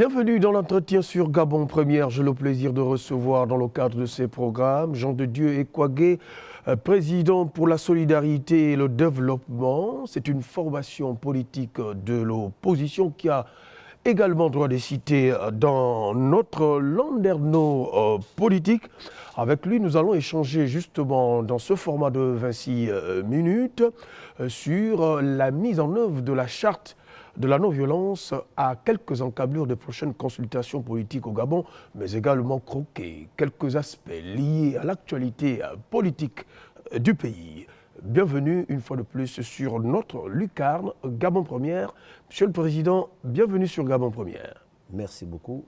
Bienvenue dans l'entretien sur Gabon Première. J'ai le plaisir de recevoir dans le cadre de ces programmes Jean de Dieu Ekwagé, président pour la solidarité et le développement. C'est une formation politique de l'opposition qui a également droit de citer dans notre landerneau politique. Avec lui, nous allons échanger justement dans ce format de 26 minutes sur la mise en œuvre de la charte de la non-violence à quelques encablures des prochaines consultations politiques au Gabon, mais également croquer quelques aspects liés à l'actualité politique du pays. Bienvenue une fois de plus sur notre lucarne Gabon Première. Monsieur le Président, bienvenue sur Gabon Première. Merci beaucoup.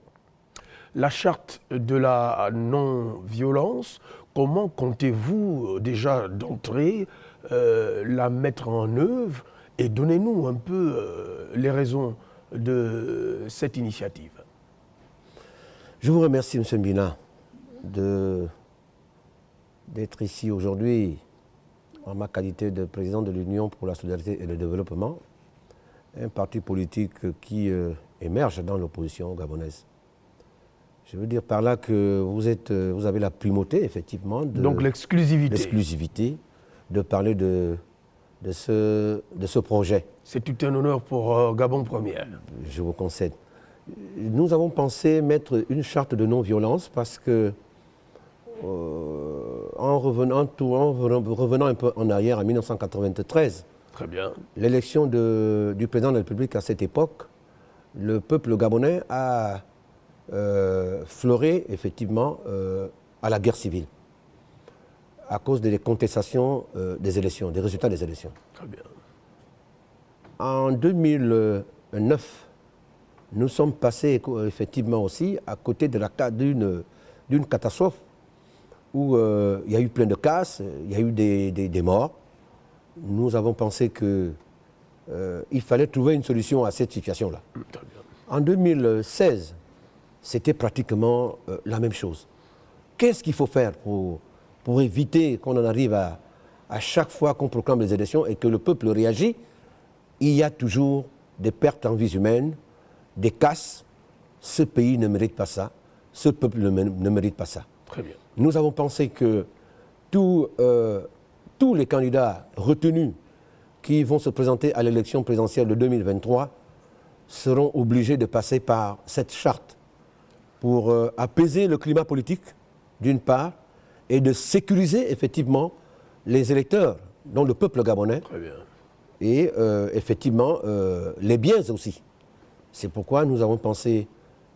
La charte de la non-violence, comment comptez-vous déjà d'entrée la mettre en œuvre? Et donnez-nous un peu les raisons de cette initiative. Je vous remercie, M. Mbina, d'être ici aujourd'hui en ma qualité de président de l'Union pour la solidarité et le développement, un parti politique qui émerge dans l'opposition gabonaise. Je veux dire par là que vous avez la primauté, effectivement, donc l'exclusivité de parler de ce projet. C'est tout un honneur pour Gabon Première. Je vous concède. Nous avons pensé mettre une charte de non-violence parce que, en revenant un peu en arrière, en 1993, très bien, l'élection du président de la République à cette époque, le peuple gabonais a fleuré effectivement à la guerre civile, à cause des contestations des élections, des résultats des élections. Très bien. En 2009, nous sommes passés effectivement aussi à côté d'une catastrophe où il y a eu plein de casses, il y a eu des morts. Nous avons pensé qu'il fallait trouver une solution à cette situation-là. En 2016, c'était pratiquement la même chose. Qu'est-ce qu'il faut faire pour éviter qu'on en arrive à chaque fois qu'on proclame les élections et que le peuple réagit? Il y a toujours des pertes en vies humaines, des casses. Ce pays ne mérite pas ça, ce peuple ne mérite pas ça. Très bien. Nous avons pensé que tous les candidats retenus qui vont se présenter à l'élection présidentielle de 2023 seront obligés de passer par cette charte pour apaiser le climat politique, d'une part, et de sécuriser effectivement les électeurs, dont le peuple gabonais, très bien, et effectivement les biens aussi. C'est pourquoi nous avons pensé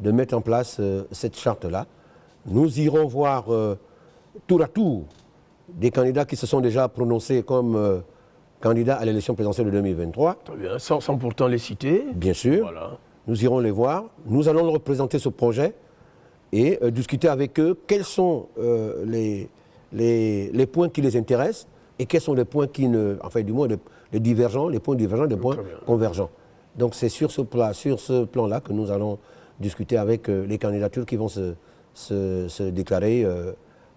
de mettre en place cette charte-là. Nous irons voir tour à tour des candidats qui se sont déjà prononcés comme candidats à l'élection présidentielle de 2023. Très bien, sans pourtant les citer. Bien sûr. Voilà. Nous irons les voir. Nous allons leur représenter ce projet et discuter avec eux quels sont les points qui les intéressent et quels sont les points qui ne... Enfin, du moins, les divergents, les points divergents, les points convergents. Donc, c'est sur ce plan-là que nous allons discuter avec les candidatures qui vont se déclarer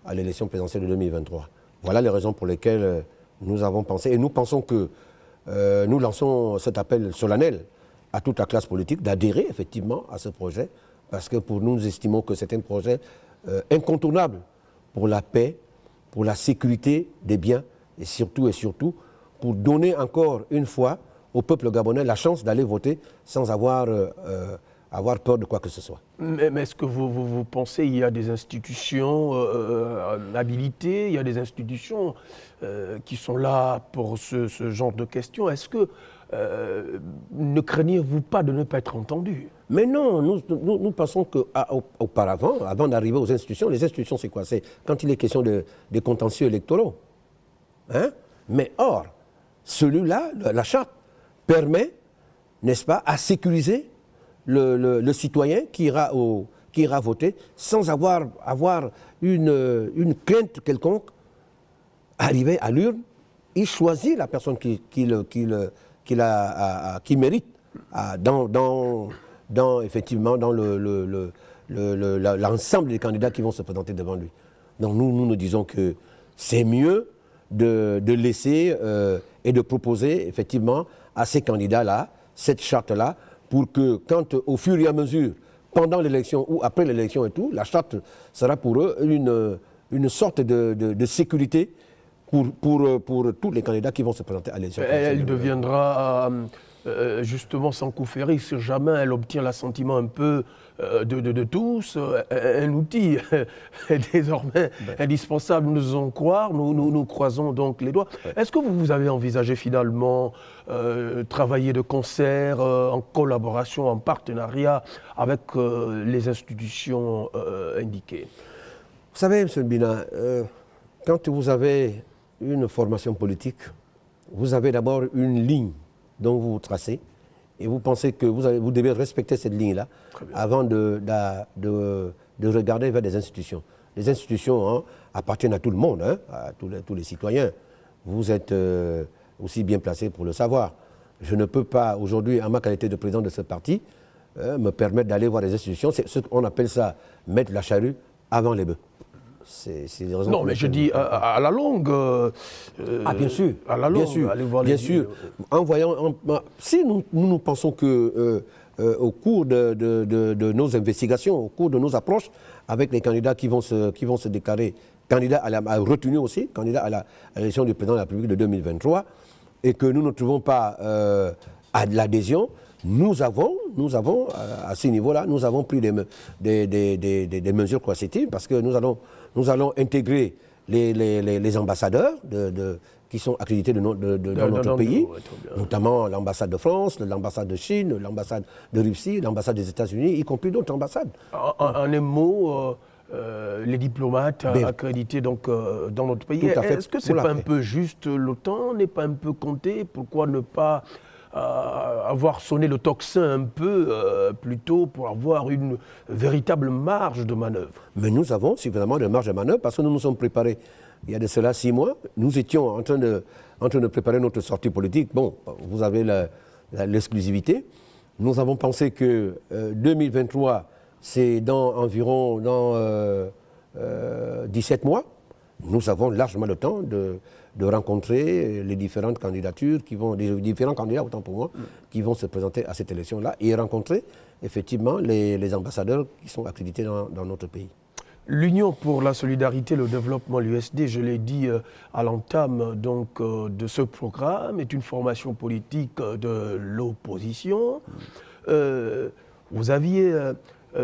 à l'élection présidentielle de 2023. Voilà les raisons pour lesquelles nous avons pensé. Et nous pensons que nous lançons cet appel solennel à toute la classe politique d'adhérer effectivement à ce projet, parce que pour nous, nous estimons que c'est un projet incontournable pour la paix, pour la sécurité des biens, et surtout, pour donner encore une fois au peuple gabonais la chance d'aller voter sans avoir peur de quoi que ce soit. Mais est-ce que vous pensez qu'il y a des institutions habilitées, il y a des institutions qui sont là pour ce genre de questions? Est-ce que ne craignez-vous pas de ne pas être entendu? Mais non, nous pensons qu'auparavant, avant d'arriver aux institutions, les institutions c'est quoi? C'est quand il est question des contentieux électoraux. Hein? Mais or, celui-là, la charte, permet, n'est-ce pas, à sécuriser le citoyen qui ira voter sans avoir une crainte quelconque. Arrivé à l'urne, il choisit la personne qui mérite effectivement dans l'ensemble des candidats qui vont se présenter devant lui. Donc nous disons que c'est mieux de laisser et de proposer effectivement à ces candidats-là, cette charte-là, pour que quand au fur et à mesure pendant l'élection ou après l'élection et tout, la charte sera pour eux une sorte de sécurité pour tous les candidats qui vont se présenter à l'élection. Elle deviendra justement sans coup férir, si jamais elle obtient l'assentiment un peu de tous, un outil désormais indispensable, nous en croire, nous croisons donc les doigts. Est-ce que vous avez envisagé finalement travailler de concert, en collaboration, en partenariat avec les institutions indiquées? Vous savez, M. Mbina, quand vous avez une formation politique, vous avez d'abord une ligne dont vous tracez et vous pensez que vous devez respecter cette ligne-là avant de regarder vers des institutions. Les institutions appartiennent à tout le monde, à tous les citoyens. Vous êtes aussi bien placé pour le savoir. Je ne peux pas aujourd'hui, en ma qualité de président de ce parti, me permettre d'aller voir les institutions. C'est ce qu'on appelle ça, mettre la charrue avant les bœufs. C'est des raisons. Non, mais je dis à la longue. Bien sûr. À la longue, bien sûr. allez voir bien les sûr. En voyant, si nous pensons que au cours de nos investigations, au cours de nos approches, avec les candidats qui vont se déclarer candidats à retenir aussi, candidats à l'élection du président de la République de 2023, et que nous ne trouvons pas à l'adhésion, nous avons, à ce niveau-là, nous avons pris des mesures coercitives parce que nous allons intégrer les ambassadeurs qui sont accrédités dans notre pays, notamment l'ambassade de France, l'ambassade de Chine, l'ambassade de Russie, l'ambassade des États-Unis, y compris d'autres ambassades. En un mot, les diplomates accrédités donc, dans notre pays. Est-ce que ce n'est pas un peu juste, l'OTAN n'est pas un peu compté? Pourquoi ne pas avoir sonné le tocsin un peu plus tôt pour avoir une véritable marge de manœuvre? Mais nous avons suffisamment de marge de manœuvre parce que nous nous sommes préparés il y a de cela 6 mois. Nous étions en train de préparer notre sortie politique. Bon, vous avez l'exclusivité. Nous avons pensé que 2023, c'est environ 17 mois. Nous avons largement le temps de rencontrer les différentes candidatures les différents candidats, autant pour moi, qui vont se présenter à cette élection-là et rencontrer effectivement les ambassadeurs qui sont accrédités dans notre pays. L'Union pour la solidarité et le développement, l'USD, je l'ai dit à l'entame de ce programme, est une formation politique de l'opposition. Vous aviez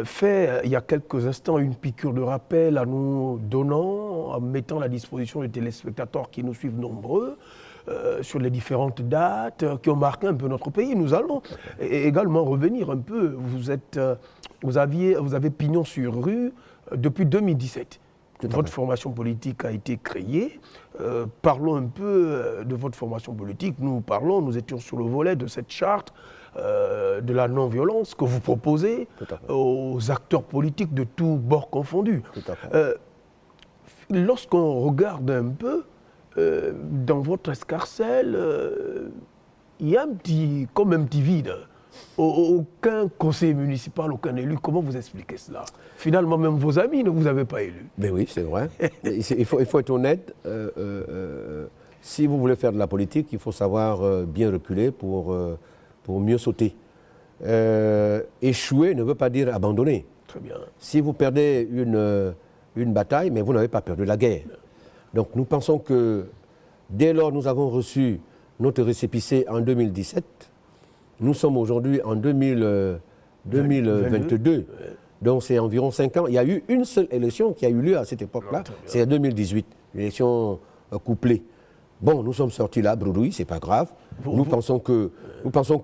fait il y a quelques instants une piqûre de rappel en nous donnant, en mettant à la disposition des téléspectateurs qui nous suivent nombreux, sur les différentes dates qui ont marqué un peu notre pays. Nous allons également revenir un peu. Vous avez pignon sur rue depuis 2017. Votre formation politique a été créée. Parlons un peu de votre formation politique. Nous étions sur le volet de cette charte de la non-violence que vous proposez aux acteurs politiques de tous bords confondus. Lorsqu'on regarde un peu, dans votre escarcelle, il y a comme un petit vide. Aucun conseiller municipal, aucun élu, comment vous expliquez cela? Finalement, même vos amis ne vous avez pas élu. Mais oui, c'est vrai. il faut être honnête. Si vous voulez faire de la politique, il faut savoir bien reculer pour mieux sauter. Échouer ne veut pas dire abandonner. Très bien. Si vous perdez une bataille, mais vous n'avez pas perdu la guerre. Donc nous pensons que dès lors nous avons reçu notre récépissé en 2017, nous sommes aujourd'hui en 2022, donc c'est environ 5 ans. Il y a eu une seule élection qui a eu lieu à cette époque-là, c'est en 2018, l'élection couplée. Bon, nous sommes sortis là, bredouille, c'est pas grave. Nous pensons que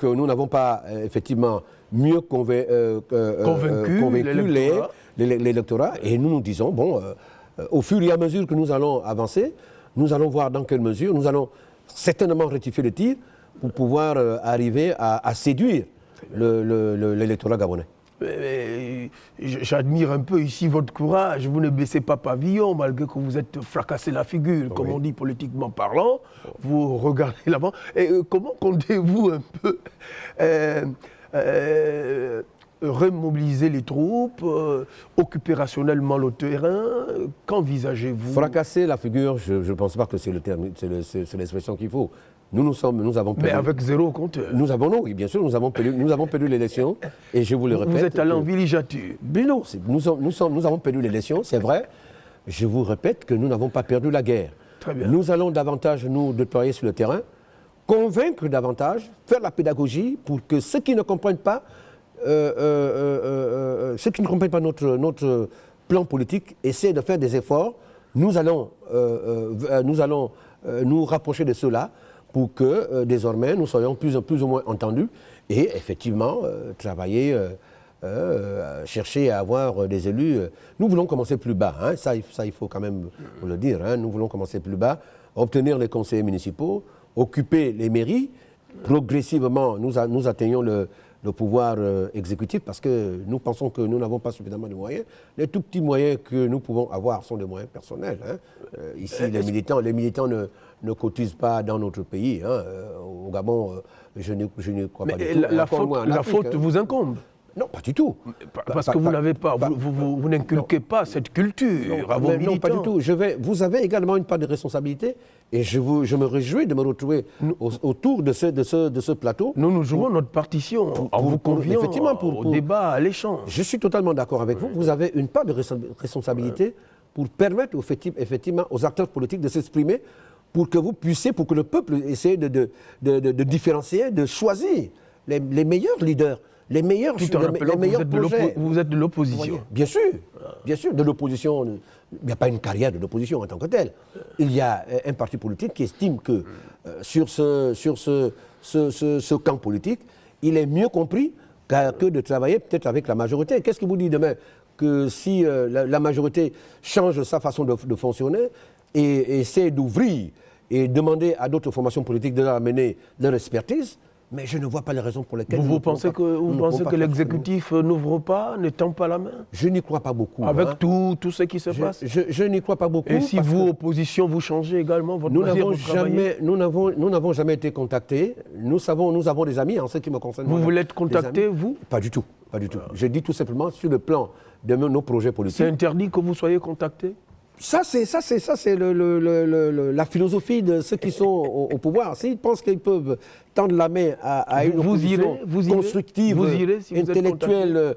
nous n'avons pas effectivement mieux convaincu l'électorat. Et nous nous disons, bon, au fur et à mesure que nous allons avancer, nous allons voir dans quelle mesure, nous allons certainement rectifier le tir pour pouvoir arriver à séduire l'électorat gabonais. J'admire un peu ici votre courage. Vous ne baissez pas pavillon malgré que vous êtes fracassé la figure, comme on dit politiquement parlant. Vous regardez l'avant. Et comment comptez-vous un peu remobiliser les troupes, occuper rationnellement le terrain? Qu'envisagez-vous? Fracasser la figure, je ne pense pas que c'est le terme, c'est l'expression qu'il faut. nous avons perdu. Mais avec 0 compteur. Non, oui, bien sûr, nous avons perdu l'élection. Et je vous le répète. Vous êtes allé en villégiature. Mais non, nous avons perdu l'élection, c'est vrai. Je vous répète que nous n'avons pas perdu la guerre. Très bien. Nous allons davantage nous déployer sur le terrain, convaincre davantage, faire la pédagogie pour que ceux qui ne comprennent pas, notre plan politique essaient de faire des efforts. Nous allons nous rapprocher de ceux-là pour que désormais nous soyons plus ou moins entendus et effectivement travailler, chercher à avoir des élus. Nous voulons commencer plus bas, hein, ça il faut quand même le dire, hein, nous voulons commencer plus bas, obtenir les conseillers municipaux, occuper les mairies, progressivement nous atteignons le pouvoir exécutif parce que nous pensons que nous n'avons pas suffisamment de moyens. Les tout petits moyens que nous pouvons avoir sont des moyens personnels. Hein. Ici, les militants ne cotisent pas dans notre pays. Hein. Au Gabon, je ne crois pas du tout. La faute vous incombe. Non, pas du tout. Parce que vous n'avez pas, vous n'inculquez pas cette culture à vos militants. Non, pas du tout. Vous avez également une part de responsabilité et je me réjouis de me retrouver autour de ce plateau. Nous jouons notre partition en vous conviant au débat, à l'échange. Je suis totalement d'accord avec vous. Vous avez une part de responsabilité pour permettre effectivement aux acteurs politiques de s'exprimer pour que le peuple essaie de différencier, de choisir les meilleurs leaders. Les meilleurs projets. Vous êtes de l'opposition. Bien sûr, de l'opposition. Il n'y a pas une carrière de l'opposition en tant que telle. Il y a un parti politique qui estime que sur ce camp politique, il est mieux compris que de travailler peut-être avec la majorité. Qu'est-ce qui vous dit demain que si la majorité change sa façon de fonctionner et essaie d'ouvrir et demander à d'autres formations politiques de leur amener leur expertise? Mais je ne vois pas les raisons pour lesquelles... Vous pensez que l'exécutif n'ouvre pas, ne tend pas la main? Je n'y crois pas beaucoup. Avec tout ce qui se passe? Je n'y crois pas beaucoup. Et si vous, opposition, vous changez également votre manière de travailler? Nous n'avons jamais été contactés. Nous avons des amis en ce qui me concerne. Vous voulez être contacté, vous? Pas du tout. Pas du tout. Je dis tout simplement sur le plan de nos projets politiques. C'est interdit que vous soyez contacté? Ça, c'est la philosophie de ceux qui sont au pouvoir. S'ils pensent qu'ils peuvent tendre la main à une opposition constructive, intellectuelle,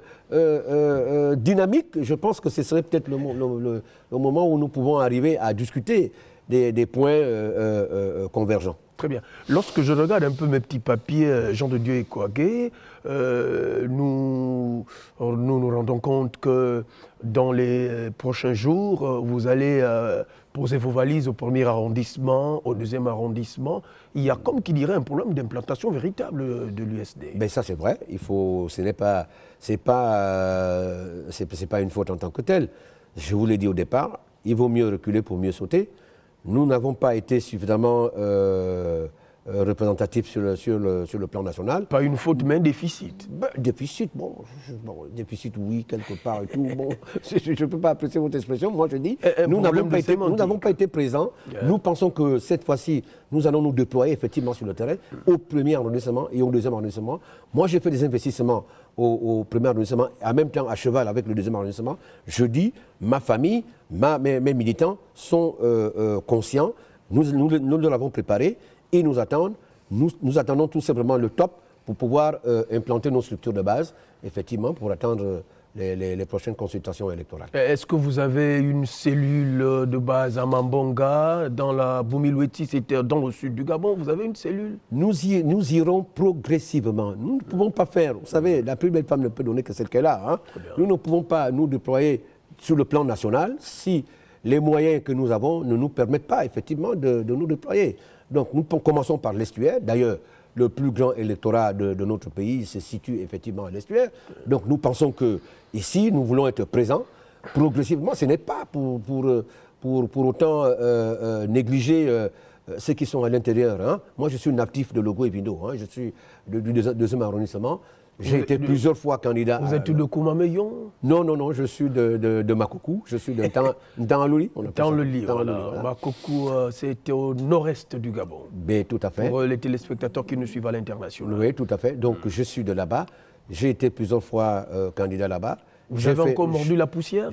dynamique, je pense que ce serait peut-être le moment où nous pouvons arriver à discuter des points convergents. Très bien. Lorsque je regarde un peu mes petits papiers, Jean de Dieu Ekouagué, nous nous rendons compte que dans les prochains jours, vous allez poser vos valises au 1er arrondissement, au 2e arrondissement. Il y a, comme qui dirait, un problème d'implantation véritable de l'USD. Ben ça, c'est vrai. Ce n'est pas une faute en tant que telle. Je vous l'ai dit au départ, il vaut mieux reculer pour mieux sauter. Nous n'avons pas été suffisamment représentatifs sur le plan national. Pas une faute, mais un déficit. Déficit, déficit, oui, quelque part et tout. Bon, je ne peux pas apprécier votre expression. Moi, je dis, nous n'avons pas été présents. Yeah. Nous pensons que cette fois-ci, nous allons nous déployer effectivement sur le terrain, au 1er arrondissement et au 2e arrondissement. Moi, j'ai fait des investissements au 1er arrondissement, en même temps à cheval avec le 2e arrondissement. Je dis, ma famille, mes militants sont conscients. Nous l'avons préparé. Ils nous attendent. Nous attendons tout simplement le top pour pouvoir implanter nos structures de base, effectivement, pour attendre les prochaines consultations électorales. Est-ce que vous avez une cellule de base à Mambonga, dans la Boumilweti, c'était dans le sud du Gabon, vous avez une cellule? Nous irons progressivement. Nous ne pouvons pas faire, vous savez, la plus belle femme ne peut donner que celle qu'elle a. Hein. Nous ne pouvons pas nous déployer sur le plan national si les moyens que nous avons ne nous permettent pas effectivement de nous déployer. Donc nous commençons par l'estuaire. D'ailleurs, le plus grand électorat de notre pays se situe effectivement à l'estuaire. Donc nous pensons que ici, nous voulons être présents progressivement. Ce n'est pas pour autant négliger ceux qui sont à l'intérieur. Hein. Moi, je suis natif de Logo et Vindo. Hein. Je suis du 2e arrondissement. J'ai été plusieurs fois candidat. Vous êtes de Koumameyon? Non, je suis de Makoukou. Je suis de Ntanloli. Ntanloli, voilà. Makoukou, c'est au nord-est du Gabon. Mais tout à fait. Pour les téléspectateurs qui nous suivent à l'international. Oui, tout à fait. Donc, je suis de là-bas. J'ai été plusieurs fois candidat là-bas. Vous avez encore mordu la poussière?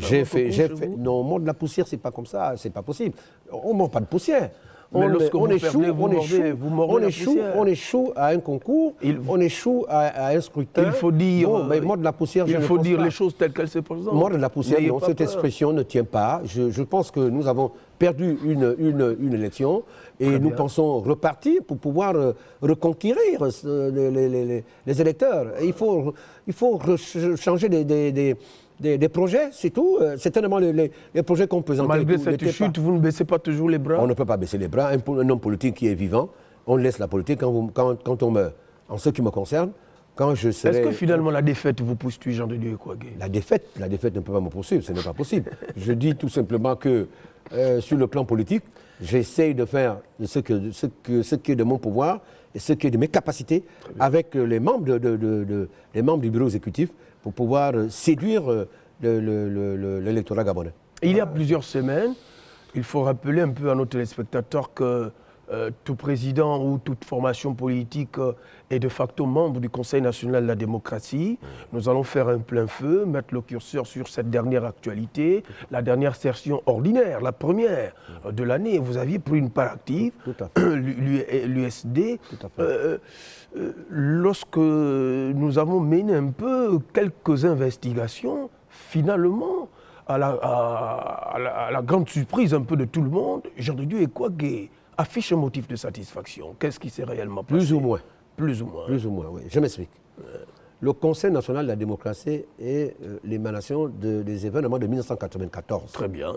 Non, mordre la poussière, c'est pas comme ça. C'est pas possible. On ne mord pas de poussière. Mais lorsque vous échoue, perdez, vous mordez la poussière. on échoue à un concours, on échoue à un scrutin. Il faut dire, mordre la poussière, il faut dire les choses telles qu'elles se présentent. Mordre la poussière, non, cette expression ne tient pas. Je pense que nous avons perdu une élection et nous pensons repartir pour pouvoir reconquérir les électeurs. Et il faut changer des projets, c'est tout. C'est tellement les projets qu'on présente. Malgré cette chute, vous ne baissez pas toujours les bras? On ne peut pas baisser les bras. Un homme politique qui est vivant, on laisse la politique quand on meurt. En ce qui me concerne, quand je serai... Est-ce que finalement la défaite vous poursuit, Jean de Dieu Kouagué? La défaite ne peut pas me poursuivre, ce n'est pas possible. Je dis tout simplement que sur le plan politique, j'essaye de faire ce qui est de mon pouvoir et ce qui est de mes capacités avec les membres du bureau exécutif pour pouvoir séduire l'électorat gabonais. Il y a plusieurs semaines, il faut rappeler un peu à nos téléspectateurs que tout président ou toute formation politique est de facto membre du Conseil national de la démocratie. Nous allons faire un plein feu, mettre le curseur sur cette dernière actualité, la dernière session ordinaire, la première de l'année. Vous aviez pris une part active, l'USD. Lorsque nous avons mené un peu quelques investigations, finalement, à la grande surprise un peu de tout le monde, Jean de Dieu Kouagué affiche un motif de satisfaction. Qu'est-ce qui s'est réellement passé? Plus ou moins. Plus ou moins. Plus ou moins, oui. Je m'explique. Le Conseil national de la démocratie est l'émanation des événements de 1994. Très bien.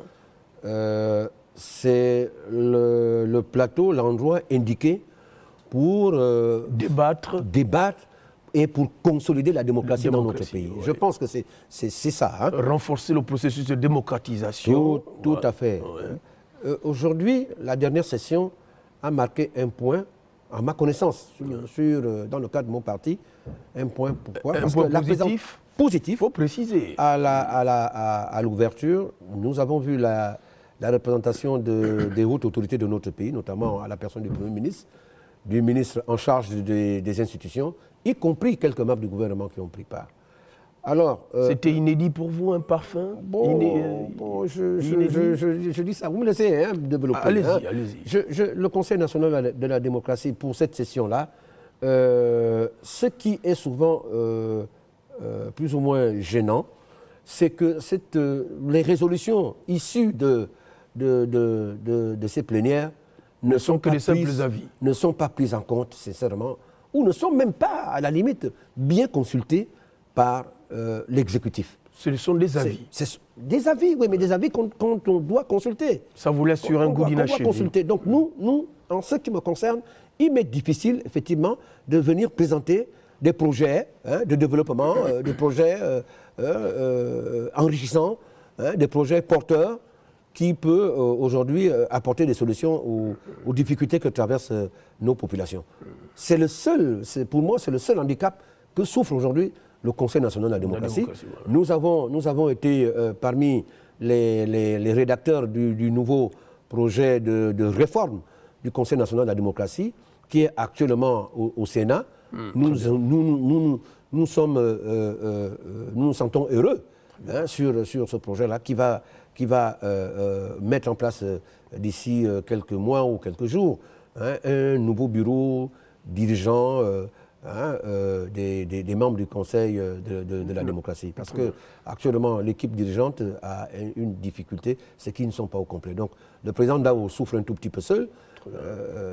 C'est le plateau, l'endroit indiqué pour débattre et pour consolider la démocratie dans notre pays. Oui. Je pense que c'est ça. Hein. Renforcer le processus de démocratisation. Tout à fait. Ouais. Aujourd'hui, la dernière session a marqué un point, à ma connaissance, dans le cadre de mon parti, un point. Pourquoi? Parce que positif. Positif. Il faut préciser. À l'ouverture, nous avons vu la représentation des hautes autorités de notre pays, notamment à la personne du Premier ministre, du ministre en charge des institutions, y compris quelques membres du gouvernement qui ont pris part. Alors, c'était inédit pour vous, un parfum? Je dis ça. Vous me laissez développer. Allez-y, allez-y. Le Conseil national de la démocratie, pour cette session-là, ce qui est souvent plus ou moins gênant, c'est que les résolutions issues de ces plénières ne sont que des simples avis. Ne sont pas prises en compte, sincèrement, ou ne sont même pas, à la limite, bien consultées par l'exécutif. Ce sont des avis. Des avis, oui, mais des avis qu'on doit consulter. Ça vous laisse sur un goût d'inachevé. Donc nous, en ce qui me concerne, il m'est difficile, effectivement, de venir présenter des projets de développement, des projets enrichissants, des projets porteurs qui peuvent aujourd'hui apporter des solutions aux difficultés que traversent nos populations. Pour moi, c'est le seul handicap que souffre aujourd'hui le Conseil national de la démocratie. Voilà. Nous avons été parmi les rédacteurs du nouveau projet de réforme du Conseil national de la démocratie, qui est actuellement au Sénat. Nous nous sentons heureux sur ce projet-là qui va mettre en place d'ici quelques mois ou quelques jours un nouveau bureau dirigeant des membres du Conseil de la démocratie. Parce que actuellement, l'équipe dirigeante a une difficulté, c'est qu'ils ne sont pas au complet. Donc le président Ndao souffre un tout petit peu seul,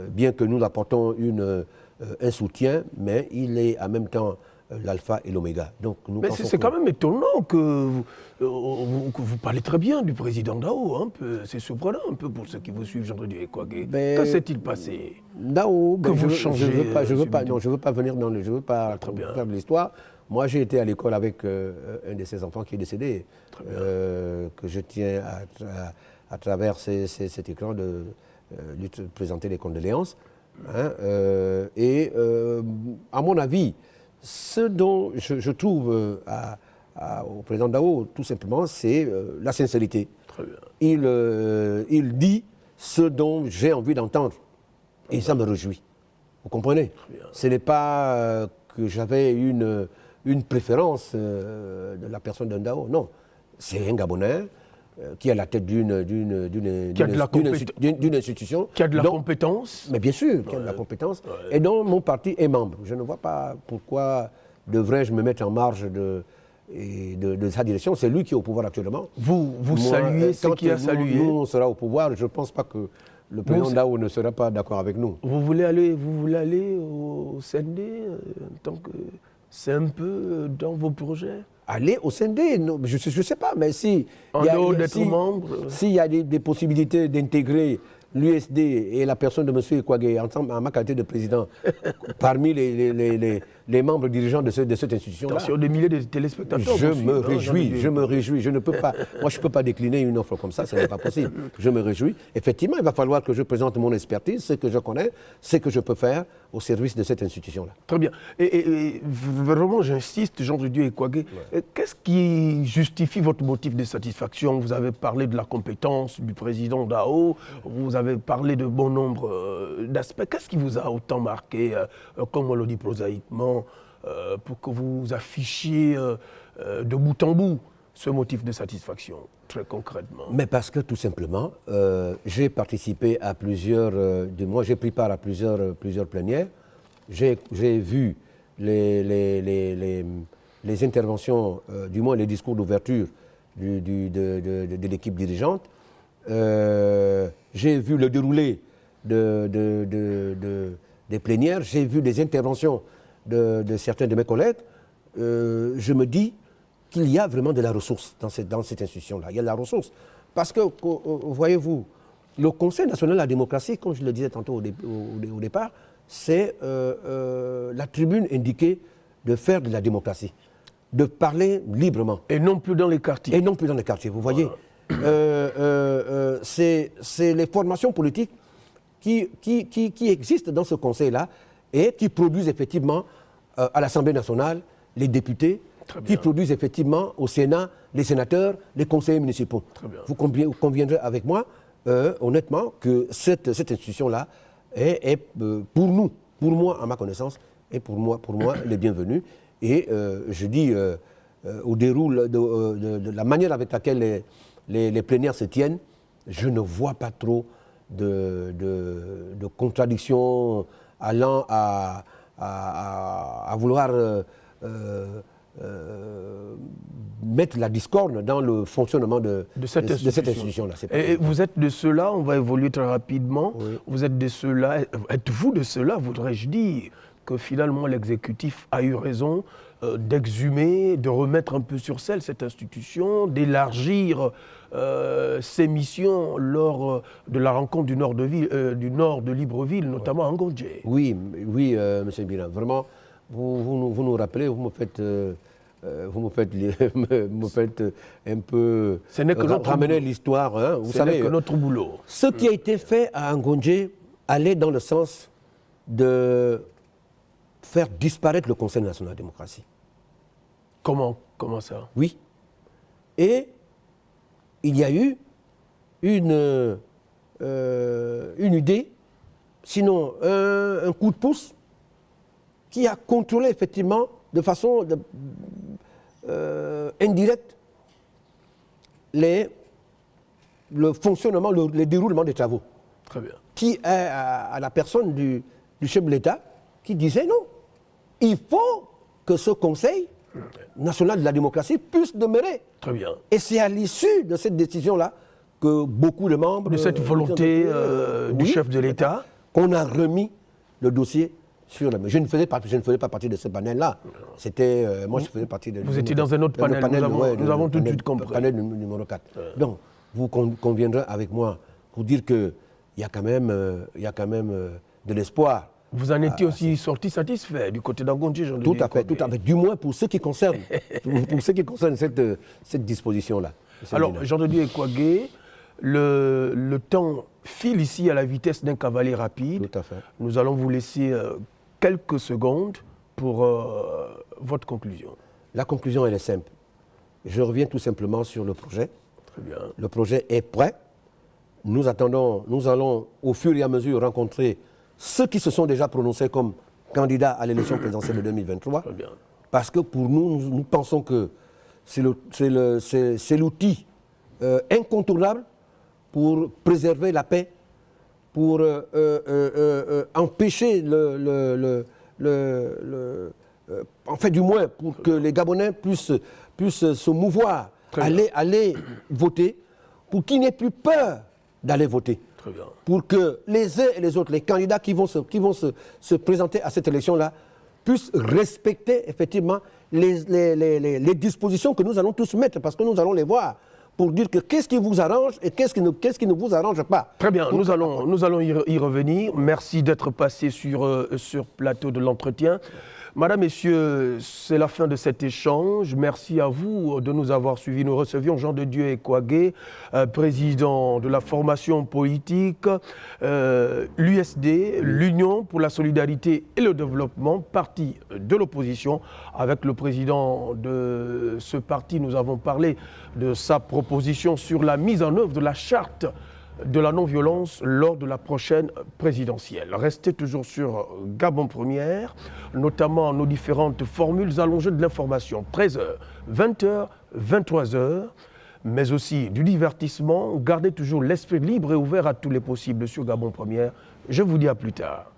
bien que nous apportons un soutien, mais il est en même temps l'alpha et l'oméga. Mais c'est quand même étonnant que vous parlez très bien du président Ndao. C'est surprenant un peu pour ceux qui vous suivent, Jean-Dieu Kouagué. Que s'est-il passé? Ndao, je ne veux pas venir dans je veux pas faire de l'histoire. Moi, j'ai été à l'école avec un de ses enfants qui est décédé, que je tiens à travers cet écran de lui présenter les condoléances. À mon avis, ce dont je trouve au président Ndao, tout simplement, c'est la sincérité. Très bien. Il dit ce dont j'ai envie d'entendre. Et ça me réjouit. Vous comprenez? Ce n'est pas que j'avais une préférence de la personne de Ndao. Non. C'est un Gabonais. qui est à la tête d'une institution. Qui a de la compétence. Mais bien sûr, qui a de la compétence. Et dont mon parti est membre. Je ne vois pas pourquoi devrais-je me mettre en marge de sa direction. C'est lui qui est au pouvoir actuellement. Vous saluez ce qui a salué. Nous, on sera au pouvoir. Je ne pense pas que le président Dao ne sera pas d'accord avec nous. Vous voulez aller au CND en tant que... C'est un peu dans vos projets? Aller au CND, non, je ne sais pas, mais si... En dehors d'être membre? S'il y a des possibilités d'intégrer l'USD et la personne de M. Ekwagé en ma qualité de président parmi les membres dirigeants de cette institution-là. Sur des milliers de téléspectateurs. Je me réjouis. Je ne peux pas, moi, je ne peux pas décliner une offre comme ça, ce n'est pas possible. Je me réjouis. Effectivement, il va falloir que je présente mon expertise, ce que je connais, ce que je peux faire au service de cette institution-là. Très bien. Et vraiment, j'insiste, Jean de Dieu Ekwagé, qu'est-ce qui justifie votre motif de satisfaction? Vous avez parlé de la compétence du président Dao, vous avez parlé de bon nombre d'aspects. Qu'est-ce qui vous a autant marqué, comme on le dit prosaïquement, pour que vous affichiez de bout en bout ce motif de satisfaction, très concrètement? Mais parce que tout simplement, j'ai participé à j'ai pris part à plusieurs plénières, j'ai vu les interventions, du moins les discours d'ouverture de l'équipe dirigeante, j'ai vu le déroulé des plénières, j'ai vu des interventions de certains de mes collègues. Je me dis qu'il y a vraiment de la ressource dans cette institution-là. Il y a de la ressource. Parce que, voyez-vous, le Conseil national de la démocratie, comme je le disais tantôt au départ, c'est la tribune indiquée de faire de la démocratie, de parler librement. Et non plus dans les quartiers. Et non plus dans les quartiers, vous voyez. C'est les formations politiques qui existent dans ce conseil-là et qui produisent effectivement à l'Assemblée nationale les députés, qui produisent effectivement au Sénat les sénateurs, les conseillers municipaux. Vous conviendrez avec moi, honnêtement, que cette institution-là est pour moi, à ma connaissance, et pour moi les bienvenus. Et je dis, au déroul de la manière avec laquelle les plénières se tiennent, je ne vois pas trop de contradictions allant à vouloir mettre la discorde dans le fonctionnement de cette institution-là. Et vous êtes de ceux-là, on va évoluer très rapidement, oui. Vous êtes de ceux-là, êtes-vous de ceux-là, voudrais-je dire, que finalement l'exécutif a eu raison d'exhumer, de remettre un peu sur selle cette institution, d'élargir ses missions lors de la rencontre du nord de Libreville, notamment à Ngondje? Oui, M. Biran, vraiment, vous nous rappelez, vous me faites un peu ramener l'histoire. Hein, vous savez, que notre boulot. Ce qui a été fait à Ngondje allait dans le sens de faire disparaître le Conseil national de la démocratie. Comment ça? Oui. Et il y a eu une idée, sinon un coup de pouce, qui a contrôlé effectivement de façon indirecte le fonctionnement, le déroulement des travaux. Très bien. Qui est à la personne du chef de l'État qui disait non, il faut que ce Conseil national de la démocratie puisse demeurer. Très bien. Et c'est à l'issue de cette décision-là que beaucoup de membres... De cette volonté du chef de l'État qu'on a remis le dossier sur la... Je ne faisais pas partie de ce panel-là. C'était... moi, je faisais partie de... Vous étiez dans un autre panel. Nous avons tout de suite compris. Le panel numéro 4. Donc, vous conviendrez avec moi pour dire qu'il y a quand même de l'espoir. Vous en étiez aussi sorti satisfait du côté d'Angondje, Jean de Tout à fait. Du moins pour ce qui concerne, cette disposition-là. Alors, Jean de Dieu Ekwagé, le temps file ici à la vitesse d'un cavalier rapide. Tout à fait. Nous allons vous laisser quelques secondes pour votre conclusion. La conclusion, elle est simple. Je reviens tout simplement sur le projet. Très bien. Le projet est prêt. Nous allons au fur et à mesure rencontrer ceux qui se sont déjà prononcés comme candidats à l'élection présidentielle de 2023. Très bien. Parce que pour nous pensons que c'est l'outil incontournable pour préserver la paix, pour empêcher en fait du moins pour que les Gabonais puissent se mouvoir, aller voter, pour qu'ils n'aient plus peur d'aller voter. Très bien. Pour que les uns et les autres, les candidats qui vont se présenter à cette élection-là, puissent respecter effectivement les dispositions que nous allons tous mettre, parce que nous allons les voir, pour dire que qu'est-ce qui vous arrange et qu'est-ce qui ne vous arrange pas. Très bien, nous allons y revenir. Merci d'être passé sur plateau de l'entretien. Madame, Messieurs, c'est la fin de cet échange. Merci à vous de nous avoir suivis. Nous recevions Jean de Dieu Ekwagé, président de la formation politique, l'USD, l'Union pour la solidarité et le développement, parti de l'opposition. Avec le président de ce parti, nous avons parlé de sa proposition sur la mise en œuvre de la charte de la non-violence lors de la prochaine présidentielle. Restez toujours sur Gabon Première, notamment nos différentes formules allongées de l'information. 13h, 20h, 23h, mais aussi du divertissement. Gardez toujours l'esprit libre et ouvert à tous les possibles sur Gabon Première. Je vous dis à plus tard.